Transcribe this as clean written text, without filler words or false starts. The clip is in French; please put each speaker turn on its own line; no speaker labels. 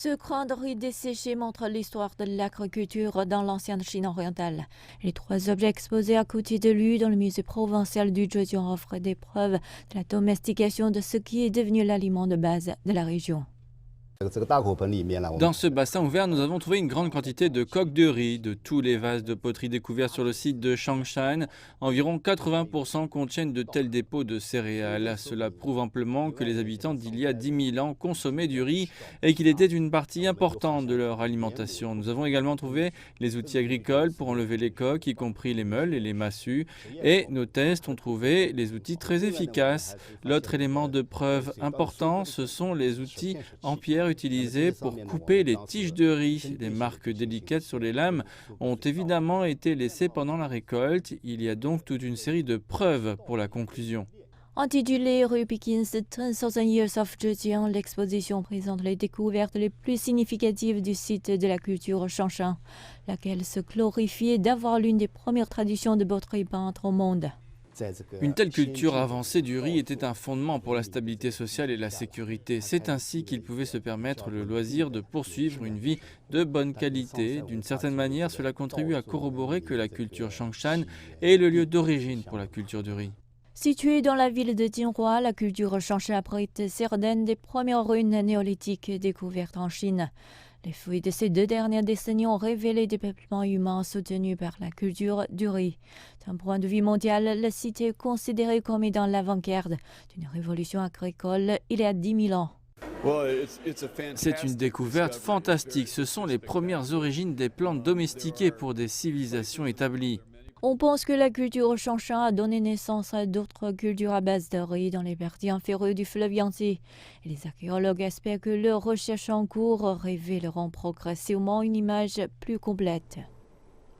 Ce cran de riz desséché montre l'histoire de l'agriculture dans l'ancienne Chine orientale. Les trois objets exposés à côté de lui dans le musée provincial du Zhejiang offrent des preuves de la domestication de ce qui est devenu l'aliment de base de la région.
Dans ce bassin ouvert, nous avons trouvé une grande quantité de coques de riz. De tous les vases de poterie découverts sur le site de Changshan, environ 80% contiennent de tels dépôts de céréales. Cela prouve amplement que les habitants d'il y a 10 000 ans consommaient du riz et qu'il était une partie importante de leur alimentation. Nous avons également trouvé les outils agricoles pour enlever les coques, y compris les meules et les massues. Et nos tests ont trouvé les outils très efficaces. L'autre élément de preuve important, ce sont les outils en pierre utilisés pour couper les tiges de riz. Les marques délicates sur les lames ont évidemment été laissées pendant la récolte. Il y a donc toute une série de preuves pour la conclusion.
Intitulée Rue Begins the 10,000 Years of Zhejiang, l'exposition présente les découvertes les plus significatives du site de la culture Changshan, laquelle se glorifiait d'avoir l'une des premières traditions de poterie peintre au monde.
Une telle culture avancée du riz était un fondement pour la stabilité sociale et la sécurité. C'est ainsi qu'il pouvait se permettre le loisir de poursuivre une vie de bonne qualité. D'une certaine manière, cela contribue à corroborer que la culture Changshan est le lieu d'origine pour la culture du riz.
Située dans la ville de Jinhua, la culture Changshan abrite certaines des premières ruines néolithiques découvertes en Chine. Les fouilles de ces 2 dernières décennies ont révélé des peuplements humains soutenus par la culture du riz. D'un point de vue mondial, le site est considéré comme étant l'avant-garde d'une révolution agricole il y a 10 000 ans.
C'est une découverte fantastique. Ce sont les premières origines des plantes domestiquées pour des civilisations établies.
On pense que la culture Changshan a donné naissance à d'autres cultures à base de riz dans les parties inférieures du fleuve Yangtze. Et les archéologues espèrent que leurs recherches en cours révéleront progressivement une image plus complète.